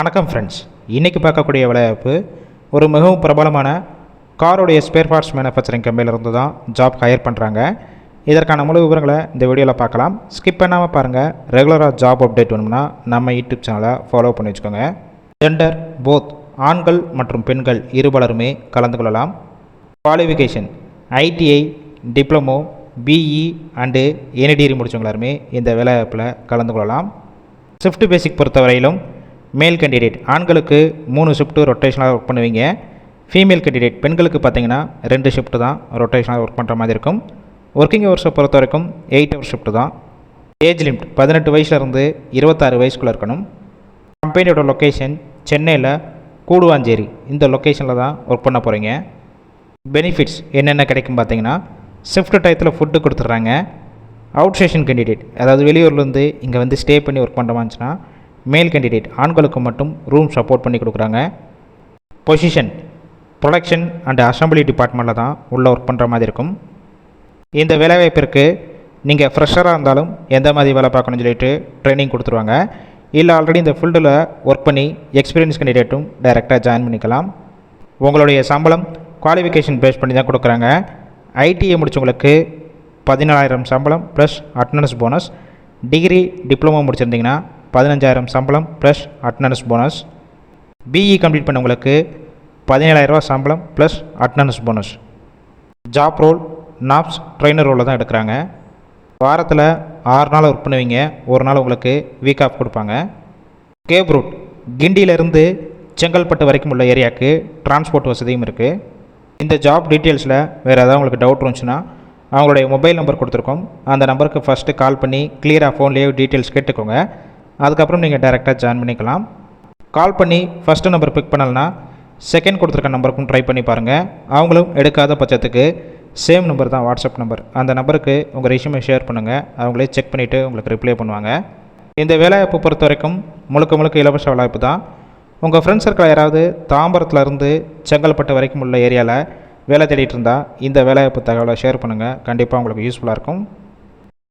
வணக்கம் ஃப்ரெண்ட்ஸ், இன்றைக்கி பார்க்கக்கூடிய வேலைவாய்ப்பு ஒரு மிகவும் பிரபலமான காரோடைய ஸ்பேர் பார்ட்ஸ் மேனுஃபேக்சரிங் கம்பெனியிலிருந்து தான் ஜாப் ஹையர் பண்ணுறாங்க. இதற்கான முழு விவரங்களை இந்த வீடியோவில் பார்க்கலாம். ஸ்கிப் பண்ணாமல் பாருங்கள். ரெகுலராக ஜாப் அப்டேட் வேணும்னா நம்ம யூடியூப் சேனலை ஃபாலோ பண்ணி வச்சுக்கோங்க. ஜெண்டர் போத், ஆண்கள் மற்றும் பெண்கள் இருபாலருமே கலந்து கொள்ளலாம். Qualification ITI, diploma, BE and any degree முடித்தவங்க எல்லாருமே இந்த வேலைவாய்ப்பில் கலந்து கொள்ளலாம். ஷிஃப்ட் பேசிக் பொறுத்தவரையிலும் மேல் கேண்டிடேட் ஆண்களுக்கு 3 ஷிஃப்ட்டு ரொட்டேஷனாக ஒர்க் பண்ணுவீங்க. ஃபீமேல் கேண்டிடேட் பெண்களுக்கு பார்த்தீங்கன்னா 2 ஷிஃப்ட்டு தான் ரொட்டேஷனாக ஒர்க் பண்ணுற மாதிரி இருக்கும். ஒர்க்கிங் ஹவர்ஸை பொறுத்த வரைக்கும் 8 ஹவர் ஷிஃப்ட்டு தான். ஏஜ் லிமிட் 18 வயசுலேருந்து 26 வயசுக்குள்ளே இருக்கணும். கம்பெனியோட லொக்கேஷன் சென்னையில் கூடுவாஞ்சேரி, இந்த லொக்கேஷனில் தான் ஒர்க் பண்ண போகிறீங்க. பெனிஃபிட்ஸ் என்னென்ன கிடைக்கும் பார்த்தீங்கன்னா, ஷிஃப்ட் டயத்தில் ஃபுட்டு கொடுத்துட்றாங்க. அவுட் ஸ்டேஷன் கேண்டிடேட், அதாவது வெளியூர்லேருந்து இங்கே வந்து ஸ்டே பண்ணி ஒர்க் பண்ணுற மாதிரிச்சுன்னா மேல் கேண்டிடேட் ஆண்களுக்கு மட்டும் ரூம் சப்போர்ட் பண்ணி கொடுக்குறாங்க. பொசிஷன் ப்ரொடக்ஷன் அண்ட் அசம்பிளி டிபார்ட்மெண்ட்டில் தான் உள்ளே ஒர்க் பண்ணுற மாதிரி இருக்கும். இந்த வேலைவாய்ப்பிற்கு நீங்கள் ஃப்ரெஷராக இருந்தாலும் எந்த மாதிரி வேலை பார்க்கணும்னு சொல்லிட்டு ட்ரைனிங் கொடுத்துருவாங்க. இல்லை ஆல்ரெடி இந்த ஃபீல்டில் ஒர்க் பண்ணி எக்ஸ்பீரியன்ஸ் கேண்டிடேட்டும் டைரெக்டாக ஜாயின் பண்ணிக்கலாம். உங்களுடைய சம்பளம் குவாலிஃபிகேஷன் பேஸ் பண்ணி தான் கொடுக்குறாங்க. ஐடிஐ முடித்தவங்களுக்கு 14,000 சம்பளம் plus attendance bonus. Degree diploma முடிச்சிருந்தீங்கன்னா 15,000 சம்பளம் plus attendance bonus. BE complete பண்ணவங்களுக்கு 17,000 சம்பளம் plus attendance bonus. Job role NAPS trainer ரோலில் தான் எடுக்கிறாங்க. வாரத்தில் 6 நாள் ஒர்க் பண்ணுவீங்க. ஒரு நாள் உங்களுக்கு வீக் ஆஃப் கொடுப்பாங்க. கேப் ரூட் கிண்டியிலேருந்து செங்கல்பட்டு வரைக்கும் உள்ள ஏரியாவுக்கு டிரான்ஸ்போர்ட் வசதியும் இருக்குது. இந்த ஜாப் டீட்டெயில்ஸில் வேறு ஏதாவது உங்களுக்கு டவுட் இருந்துச்சுன்னா அவங்களுடைய மொபைல் நம்பர் கொடுத்துருக்கோம். அந்த நம்பருக்கு ஃபஸ்ட்டு கால் பண்ணி கிளியராக ஃபோன்லேயே டீட்டெயில்ஸ் கேட்டுக்கோங்க. அதுக்கப்புறம் நீங்கள் டைரெக்டாக ஜாயின் பண்ணிக்கலாம். கால் பண்ணி ஃபஸ்ட்டு நம்பர் பிக் பண்ணலன்னா செகண்ட் கொடுத்துருக்க நம்பருக்கும் ட்ரை பண்ணி பாருங்கள். அவங்களும் எடுக்காத பட்சத்துக்கு சேம் நம்பர் தான் வாட்ஸ்அப் நம்பர், அந்த நம்பருக்கு உங்கள் ரெஸ்யூமை ஷேர் பண்ணுங்கள். அவங்களே செக் பண்ணிவிட்டு உங்களுக்கு ரிப்ளை பண்ணுவாங்க. இந்த வேலைவாய்ப்பு பொறுத்த வரைக்கும் முழுக்க இலவச வேலைவாய்ப்பு தான். உங்கள் ஃப்ரெண்ட்ஸ் சர்க்கிள் யாராவது தாம்பரத்துலேருந்து செங்கல்பட்டு வரைக்கும் உள்ள ஏரியாவில் வேலை தேடிட்டு இருந்தால் இந்த வேலைவாய்ப்பு தகவலை ஷேர் பண்ணுங்கள். கண்டிப்பாக உங்களுக்கு யூஸ்ஃபுல்லாக இருக்கும்.